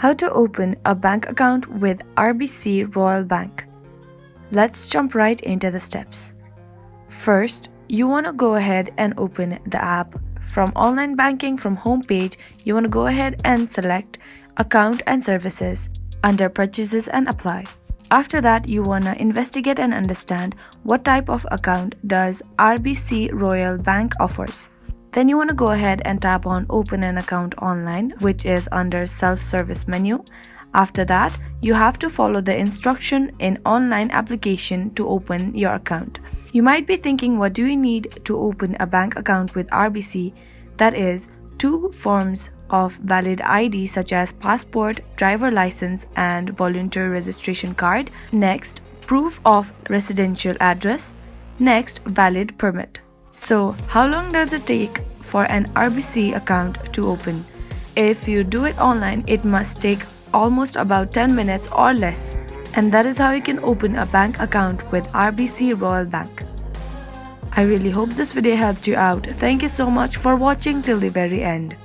How to open a bank account with RBC Royal Bank. Let's jump right into the steps. First, you want to go ahead and open the app. From online banking from home page, you want to go ahead and select Account and Services under Purchases and apply. After that, you want to investigate and understand what type of account does RBC Royal Bank offers. Then you want to go ahead and tap on Open an Account Online, which is under Self-Service menu. After that, you have to follow the instruction in online application to open your account. You might be thinking, what do we need to open a bank account with RBC? That is, 2 forms of valid ID such as passport, driver license, and volunteer registration card. Next, proof of residential address. Next, valid permit. So, how long does it take for an RBC account to open? If you do it online, it must take almost about 10 minutes or less. And that is how you can open a bank account with RBC Royal Bank. I really hope this video helped you out. Thank you so much for watching till the very end.